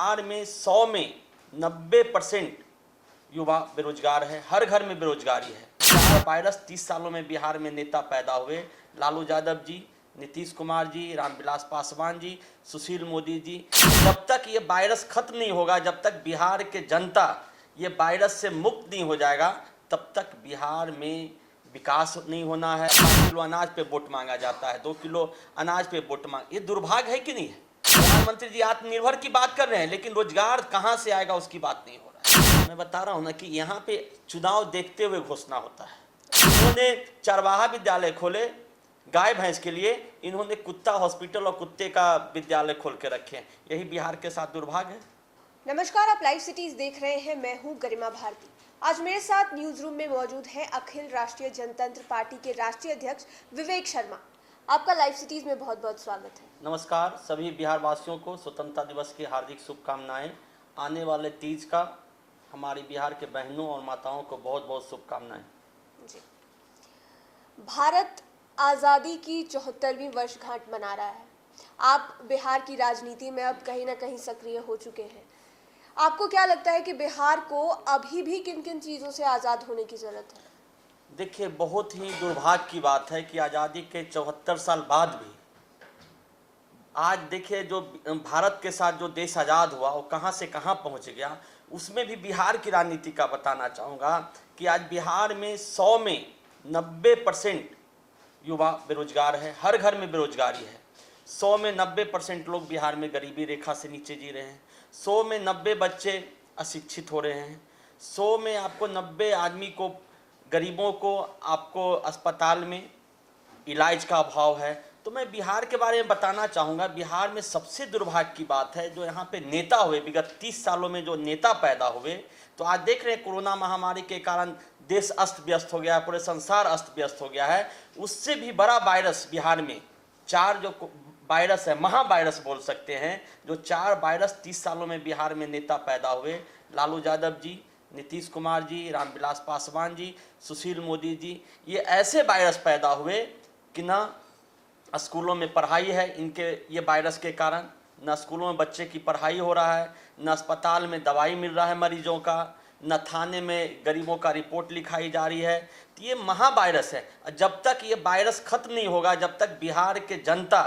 बिहार में 100 में 90% युवा बेरोजगार है, हर घर में बेरोजगारी है। चार वायरस 30 सालों में बिहार में नेता पैदा हुए, लालू यादव जी, नीतीश कुमार जी, रामविलास पासवान जी, सुशील मोदी जी। जब तक ये वायरस खत्म नहीं होगा, जब तक बिहार के जनता ये वायरस से मुक्त नहीं हो जाएगा, तब तक बिहार में विकास नहीं होना है। 5 किलो अनाज पे वोट मांगा जाता है, 2 किलो अनाज पे वोट मांग, ये दुर्भाग्य है कि नहीं है? प्रधानमंत्री जी आत्मनिर्भर की बात कर रहे हैं, लेकिन रोजगार कहाँ से आएगा उसकी बात नहीं हो रहा है। मैं बता रहा हूँ ना कि यहाँ पे चुनाव देखते हुए घोषणा होता है। इन्होंने चरवाहा विद्यालय खोले गाय भैंस के लिए, इन्होंने कुत्ता हॉस्पिटल और कुत्ते का विद्यालय खोल के रखे हैं। यही बिहार के साथ दुर्भाग्य है। नमस्कार, आप लाइव सिटीज देख रहे हैं। मैं हूं गरिमा भारती। आज मेरे साथ न्यूज रूम में मौजूद हैं अखिल राष्ट्रीय जनतंत्र पार्टी के राष्ट्रीय अध्यक्ष विवेक शर्मा। आपका लाइव सिटीज में बहुत बहुत स्वागत है। नमस्कार, सभी बिहार वासियों को स्वतंत्रता दिवस की हार्दिक शुभकामनाएं। आने वाले तीज का हमारी बिहार के बहनों और माताओं को बहुत बहुत शुभकामनाएं। जी, भारत आज़ादी की 74वीं वर्षगांठ मना रहा है। आप बिहार की राजनीति में अब कहीं ना कहीं सक्रिय हो चुके हैं। आपको क्या लगता है कि बिहार को अभी भी किन किन चीज़ों से आज़ाद होने की ज़रूरत है? देखिए, बहुत ही दुर्भाग्य की बात है कि आज़ादी के 74 साल बाद भी आज देखिए जो भारत के साथ जो देश आज़ाद हुआ वो कहाँ से कहाँ पहुँच गया, उसमें भी बिहार की राजनीति का बताना चाहूँगा कि आज बिहार में 100 में 90% युवा बेरोजगार है, हर घर में बेरोजगारी है। 100 में 90% लोग बिहार में गरीबी रेखा से नीचे जी रहे हैं। 100 में 90 बच्चे अशिक्षित हो रहे हैं। 100 में आपको 90 आदमी को, गरीबों को आपको अस्पताल में इलाज का अभाव है। तो मैं बिहार के बारे में बताना चाहूँगा, बिहार में सबसे दुर्भाग्य की बात है जो यहाँ पे नेता हुए, विगत 30 सालों में जो नेता पैदा हुए, तो आज देख रहे हैं कोरोना महामारी के कारण देश अस्त व्यस्त हो गया है, पूरे संसार अस्त व्यस्त हो गया है। उससे भी बड़ा वायरस बिहार में 4 जो वायरस है, महावायरस बोल सकते हैं, जो 4 वायरस 30 सालों में बिहार में नेता पैदा हुए, लालू यादव जी, नीतीश कुमार जी, रामविलास पासवान जी, सुशील मोदी जी, ये ऐसे वायरस पैदा हुए कि ना स्कूलों में पढ़ाई है इनके ये वायरस के कारण, न स्कूलों में बच्चे की पढ़ाई हो रहा है, न अस्पताल में दवाई मिल रहा है मरीजों का, न थाने में गरीबों का रिपोर्ट लिखाई जा रही है। तो ये महावायरस है। जब तक ये वायरस खत्म नहीं होगा, जब तक बिहार के जनता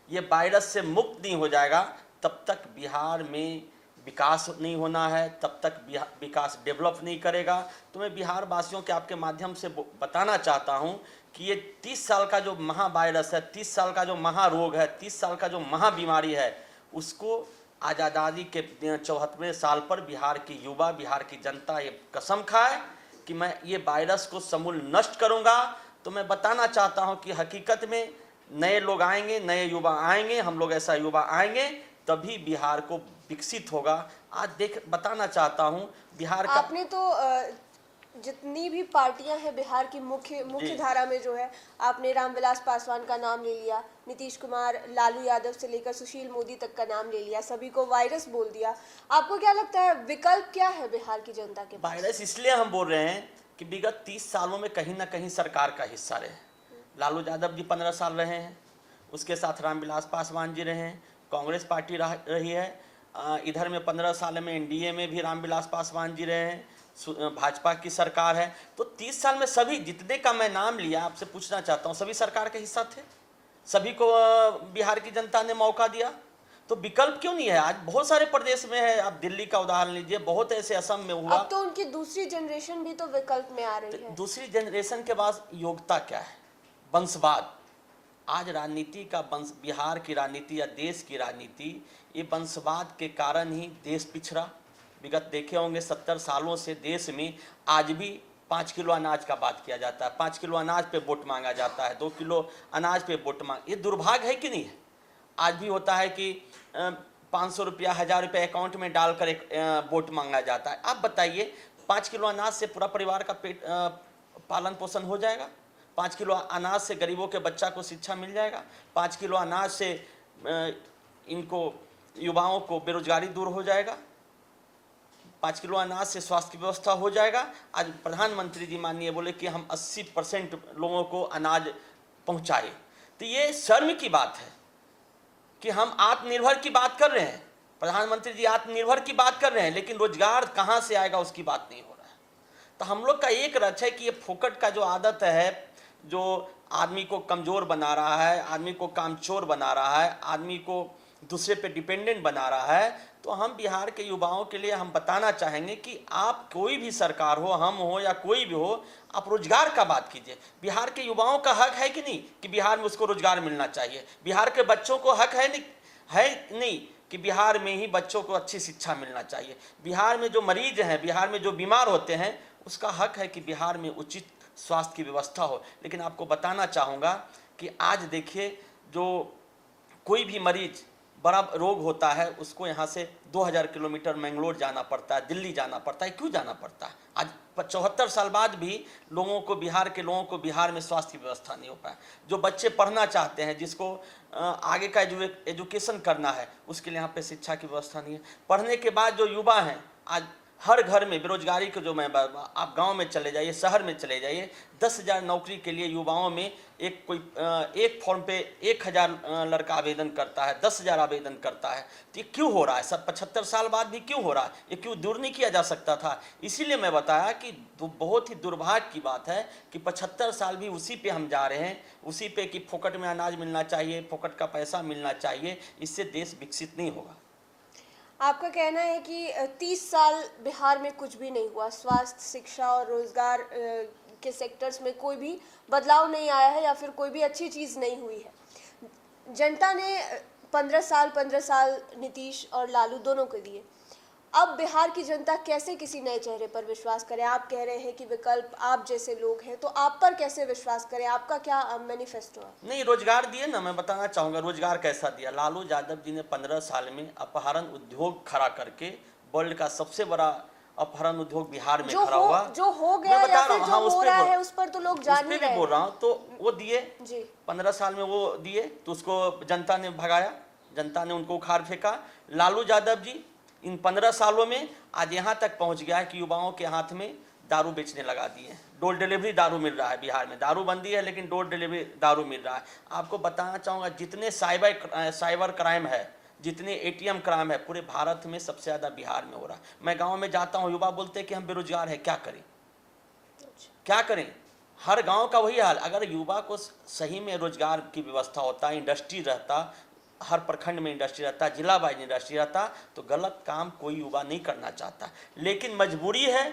ये वायरस से मुक्त नहीं हो जाएगा, तब तक बिहार में विकास नहीं होना है, तब तक विकास डेवलप नहीं करेगा। तो मैं बिहार वासियों के आपके माध्यम से बताना चाहता हूं कि ये 30 साल का जो महावायरस है, 30 साल का जो महारोग है, 30 साल का जो महाबीमारी है, उसको आज़ादी के 74वें साल पर बिहार की युवा, बिहार की जनता ये कसम खाए कि मैं ये वायरस को समूल नष्ट करूँगा। तो मैं बताना चाहता हूँ कि हकीकत में नए लोग आएंगे, नए युवा आएंगे, हम लोग ऐसा युवा आएंगे, तभी बिहार को विकसित होगा। आज बताना चाहता हूँ बिहार का, आपने तो जितनी भी पार्टियां हैं बिहार की मुख्य धारा में जो है, आपने रामविलास पासवान का नाम ले लिया, नीतीश कुमार, लालू यादव से लेकर सुशील मोदी तक का नाम ले लिया, सभी को वायरस बोल दिया। आपको क्या लगता है विकल्प क्या है बिहार की जनता के पास? वायरस इसलिए हम बोल रहे हैं कि विगत 30 सालों में कहीं ना कहीं सरकार का हिस्सा रहे। लालू यादव जी 15 साल रहे हैं, उसके साथ रामविलास पासवान जी रहे हैं, कांग्रेस पार्टी रही है, इधर में 15 साल में एनडीए में भी रामविलास पासवान जी रहे हैं, भाजपा की सरकार है। तो 30 साल में सभी जितने का मैं नाम लिया, आपसे पूछना चाहता हूँ, सभी सरकार के हिस्सा थे, सभी को बिहार की जनता ने मौका दिया। तो विकल्प क्यों नहीं है? आज बहुत सारे प्रदेश में है, आप दिल्ली का उदाहरण लीजिए, बहुत ऐसे असम में हुआ। अब तो उनकी दूसरी जनरेशन भी तो विकल्प में आ रही है। दूसरी जनरेशन के बाद योग्यता क्या है? वंशवाद। आज राजनीति का वंश, बिहार की राजनीति या देश की राजनीति, ये वंशवाद के कारण ही देश पिछड़ा। विगत देखे होंगे 70 सालों से देश में आज भी 5 किलो अनाज का बात किया जाता है, 5 किलो अनाज पे वोट मांगा जाता है, 2 किलो अनाज पे वोट मांग, ये दुर्भाग्य है कि नहीं है? आज भी होता है कि 500 रुपया, 1000 रुपया अकाउंट में डालकर एक वोट मांगा जाता है। आप बताइए, 5 किलो अनाज से पूरा परिवार का पेट पालन पोषण हो जाएगा? 5 किलो अनाज से गरीबों के बच्चा को शिक्षा मिल जाएगा? 5 किलो अनाज से इनको युवाओं को बेरोजगारी दूर हो जाएगा? 5 किलो अनाज से स्वास्थ्य की व्यवस्था हो जाएगा? आज प्रधानमंत्री जी माननीय बोले कि हम 80% लोगों को अनाज पहुंचाए। तो ये शर्म की बात है कि हम आत्मनिर्भर की बात कर रहे हैं। प्रधानमंत्री जी आत्मनिर्भर की बात कर रहे हैं, लेकिन रोजगार कहाँ से आएगा उसकी बात नहीं हो रहा है। तो हम लोग का एक लक्ष्य है कि ये फोकट का जो आदत है, जो आदमी को कमज़ोर बना रहा है, आदमी को कामचोर बना रहा है, आदमी को दूसरे पे डिपेंडेंट बना रहा है, तो हम बिहार के युवाओं के लिए हम बताना चाहेंगे कि आप कोई भी सरकार हो, हम हो या कोई भी हो, आप रोजगार का बात कीजिए। बिहार के युवाओं का हक है कि नहीं कि बिहार में उसको रोजगार मिलना चाहिए? बिहार के बच्चों को हक है नहीं कि बिहार में ही बच्चों को अच्छी शिक्षा मिलना चाहिए? बिहार में जो मरीज हैं, बिहार में जो बीमार होते हैं, उसका हक है कि बिहार में उचित स्वास्थ्य की व्यवस्था हो। लेकिन आपको बताना चाहूँगा कि आज देखिए, जो कोई भी मरीज बड़ा रोग होता है, उसको यहाँ से 2000 किलोमीटर मैंगलोर जाना पड़ता है, दिल्ली जाना पड़ता है। क्यों जाना पड़ता है? आज 74 साल बाद भी लोगों को, बिहार के लोगों को बिहार में स्वास्थ्य की व्यवस्था नहीं हो पाया। जो बच्चे पढ़ना चाहते हैं, जिसको आगे का एजुकेशन करना है, उसके लिए यहाँ पे शिक्षा की व्यवस्था नहीं है। पढ़ने के बाद जो युवा हैं, आज हर घर में बेरोजगारी को जो मैं, आप गांव में चले जाइए, शहर में चले जाइए, 10,000 नौकरी के लिए युवाओं में एक फॉर्म पे 1000 लड़का आवेदन करता है, 10,000 आवेदन करता है। तो ये क्यों हो रहा है? सब 75 साल बाद भी क्यों हो रहा है? ये क्यों दूर नहीं किया जा सकता था? इसीलिए मैं बताया कि बहुत ही दुर्भाग्य की बात है कि 75 साल भी उसी पे हम जा रहे हैं, उसी पे कि फोकट में अनाज मिलना चाहिए, फोकट का पैसा मिलना चाहिए। इससे देश विकसित नहीं होगा। आपका कहना है कि 30 साल बिहार में कुछ भी नहीं हुआ, स्वास्थ्य, शिक्षा और रोजगार के सेक्टर्स में कोई भी बदलाव नहीं आया है, या फिर कोई भी अच्छी चीज़ नहीं हुई है। जनता ने 15 साल नीतीश और लालू दोनों को दिए। अब बिहार की जनता कैसे किसी नए चेहरे पर विश्वास करे? आप कह रहे हैं कि विकल्प आप जैसे लोग हैं, तो आप पर कैसे विश्वास करें? आपका क्या मैनिफेस्टो है? नहीं, रोजगार दिए ना। मैं बताना चाहूँगा रोजगार कैसा दिया। लालू यादव जी ने 15 साल में अपहरण उद्योग खड़ा करके वर्ल्ड का सबसे बड़ा अपहरण उद्योग बिहार में खड़ा हुआ। जो हो गया या फिर जो हो रहा है, उस पर तो लोग जान ही रहे हैं। बोल रहा हूँ, तो वो दिए जी। 15 साल में वो दिए, तो उसको जनता ने भगाया, जनता ने उनको उखाड़ फेंका। लालू यादव जी इन 15 सालों में आज यहाँ तक पहुँच गया है कि युवाओं के हाथ में दारू बेचने लगा दिए। डोर डिलीवरी दारू मिल रहा है बिहार में। दारू बंदी है, लेकिन डोर डिलीवरी दारू मिल रहा है। आपको बताना चाहूँगा, जितने साइबर क्राइम है, जितने ATM क्राइम है, पूरे भारत में सबसे ज़्यादा बिहार में हो रहा है। मैं गाँव में जाता हूँ, युवा बोलते हैं कि हम बेरोजगार हैं, क्या करें, क्या करें? हर गांव का वही हाल। अगर युवा को सही में रोजगार की व्यवस्था होता, इंडस्ट्री रहता, हर प्रखंड में इंडस्ट्री रहता, जिला वाइज इंडस्ट्री रहता, तो गलत काम कोई युवा नहीं करना चाहता। लेकिन मजबूरी है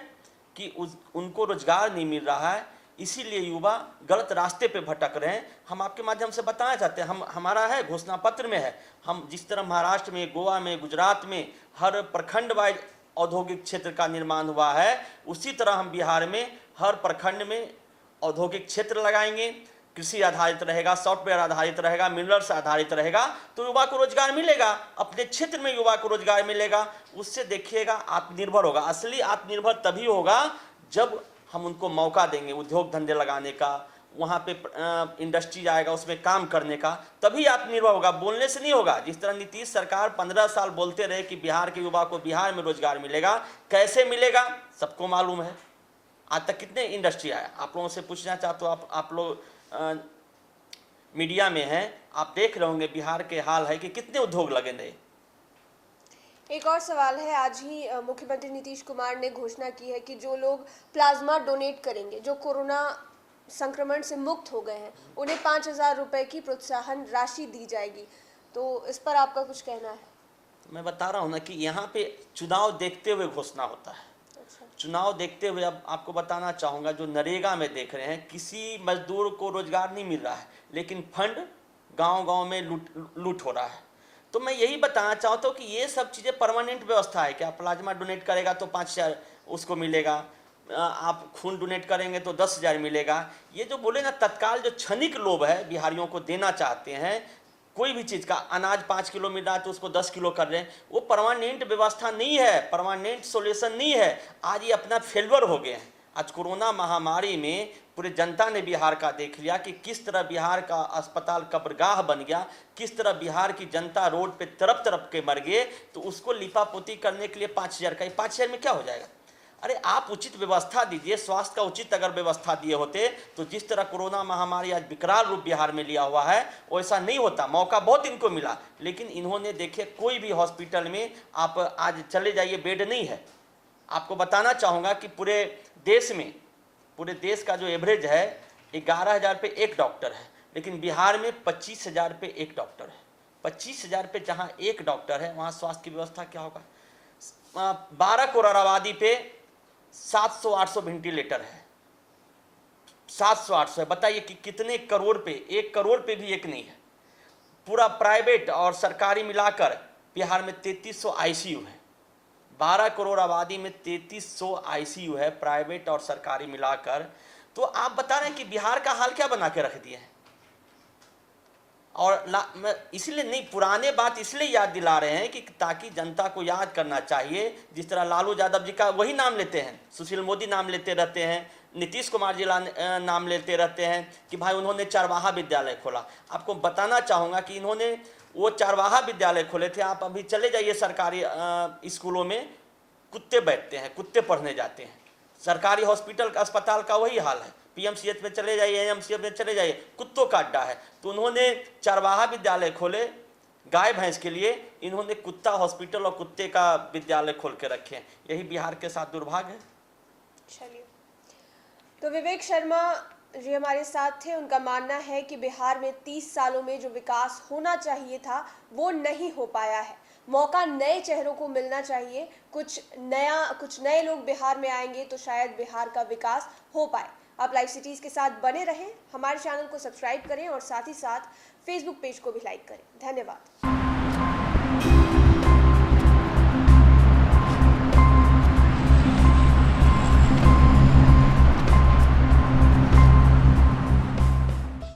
कि उनको रोजगार नहीं मिल रहा है, इसीलिए युवा गलत रास्ते पे भटक रहे हैं। हम आपके माध्यम से बताना चाहते हैं, हमारा है घोषणा पत्र में है, हम जिस तरह महाराष्ट्र में, गोवा में, गुजरात में हर प्रखंड वाइज औद्योगिक क्षेत्र का निर्माण हुआ है, उसी तरह हम बिहार में हर प्रखंड में औद्योगिक क्षेत्र लगाएंगे। कृषि आधारित रहेगा, सॉफ्टवेयर आधारित रहेगा, मिनरल्स आधारित रहेगा, तो युवा को रोजगार मिलेगा। अपने क्षेत्र में युवा को रोजगार मिलेगा, उससे देखिएगा आत्मनिर्भर होगा। असली आत्मनिर्भर तभी होगा जब हम उनको मौका देंगे उद्योग धंधे लगाने का, वहाँ पे इंडस्ट्री आएगा, उसमें काम करने का, तभी आत्मनिर्भर होगा। बोलने से नहीं होगा। जिस तरह नीतीश सरकार 15 साल बोलते रहे कि बिहार के युवा को बिहार में रोजगार मिलेगा, कैसे मिलेगा सबको मालूम है। आज तक कितने इंडस्ट्री आया? आप लोगों से पूछना चाहता हूँ, आप लोग मीडिया में हैं, आप देख रहे होंगे बिहार के हाल है कि कितने उद्योग लगे नए। एक और सवाल है, आज ही मुख्यमंत्री नीतीश कुमार ने घोषणा की है कि जो लोग प्लाज्मा डोनेट करेंगे, जो कोरोना संक्रमण से मुक्त हो गए हैं, उन्हें 5,000 रुपए की प्रोत्साहन राशि दी जाएगी। तो इस पर आपका कुछ कहना है? मैं बता रहा हूँ ना कि यहाँ पे चुनाव देखते हुए घोषणा होता है। चुनाव देखते हुए अब आपको बताना चाहूँगा, जो नरेगा में देख रहे हैं, किसी मजदूर को रोजगार नहीं मिल रहा है, लेकिन फंड गांव-गांव में लूट हो रहा है। तो मैं यही बताना चाहता हूँ कि ये सब चीज़ें परमानेंट व्यवस्था है। क्या प्लाज्मा डोनेट करेगा तो 5,000 उसको मिलेगा, आप खून डोनेट करेंगे तो 10,000 मिलेगा। ये जो बोले ना तत्काल, जो क्षणिक लोभ है बिहारियों को देना चाहते हैं, कोई भी चीज़ का अनाज 5 किलो मिल रहा है तो उसको 10 किलो कर रहे हैं, वो परमानेंट व्यवस्था नहीं है, परमानेंट सॉल्यूशन नहीं है। आज ये अपना फेल्योर हो गए हैं। आज कोरोना महामारी में पूरे जनता ने बिहार का देख लिया कि किस तरह बिहार का अस्पताल कब्रगाह बन गया, किस तरह बिहार की जनता रोड पे तरफ तरफ के मर गए। तो उसको लिपापोती करने के लिए 5,000 का, 5,000 में क्या हो जाएगा? अरे आप उचित व्यवस्था दीजिए, स्वास्थ्य का उचित अगर व्यवस्था दिए होते तो जिस तरह कोरोना महामारी आज विकराल रूप बिहार में लिया हुआ है वैसा नहीं होता। मौका बहुत इनको मिला, लेकिन इन्होंने देखिए कोई भी हॉस्पिटल में आप आज चले जाइए बेड नहीं है। आपको बताना चाहूँगा कि पूरे देश का जो एवरेज है 11,000 पे एक डॉक्टर है, लेकिन बिहार में 25,000 पे एक डॉक्टर है। 25,000 पे जहाँ एक डॉक्टर है वहाँ स्वास्थ्य की व्यवस्था क्या होगा। 12 करोड़ आबादी पे 700-800 वेंटिलेटर है, 700-800 है। बताइए कि कितने करोड़ पे, 1 करोड़ पे भी एक नहीं है। पूरा प्राइवेट और सरकारी मिलाकर बिहार में 3300 आईसीयू है। 12 करोड़ आबादी में 3300 आईसीयू है, प्राइवेट और सरकारी मिलाकर। तो आप बता रहे हैं कि बिहार का हाल क्या बना के रख दिए हैं। और मैं इसलिए नहीं, पुराने बात इसलिए याद दिला रहे हैं कि ताकि जनता को याद करना चाहिए। जिस तरह लालू यादव जी का वही नाम लेते हैं, सुशील मोदी नाम लेते रहते हैं, नीतीश कुमार जी नाम लेते रहते हैं कि भाई उन्होंने चरवाहा विद्यालय खोला। आपको बताना चाहूँगा कि इन्होंने वो चरवाहा विद्यालय खोले थे। आप अभी चले जाइए सरकारी स्कूलों में, कुत्ते बैठते हैं, कुत्ते पढ़ने जाते हैं। सरकारी हॉस्पिटल का अस्पताल का वही हाल है। पीएमसीएच में चले जाइए, एएमसीएच में चले जाइए, कुत्तों का अड्डा है। तो उन्होंने चरवाहा विद्यालय खोले गाय भैंस के लिए, इन्होंने कुत्ता हॉस्पिटल और कुत्ते का विद्यालय खोल के रखे हैं। यही बिहार के साथ दुर्भाग्य है। चलिए, तो विवेक शर्मा जी हमारे साथ थे। उनका मानना है कि बिहार में 30 सालों में जो विकास होना चाहिए था वो नहीं हो पाया है। मौका नए चेहरों को मिलना चाहिए, कुछ नए लोग बिहार में आएंगे तो शायद बिहार का विकास हो पाए। आप लाइव सिटीज़ के साथ बने रहें, हमारे चैनल को सब्सक्राइब करें और साथ ही साथ फेसबुक पेज को भी लाइक करें। धन्यवाद।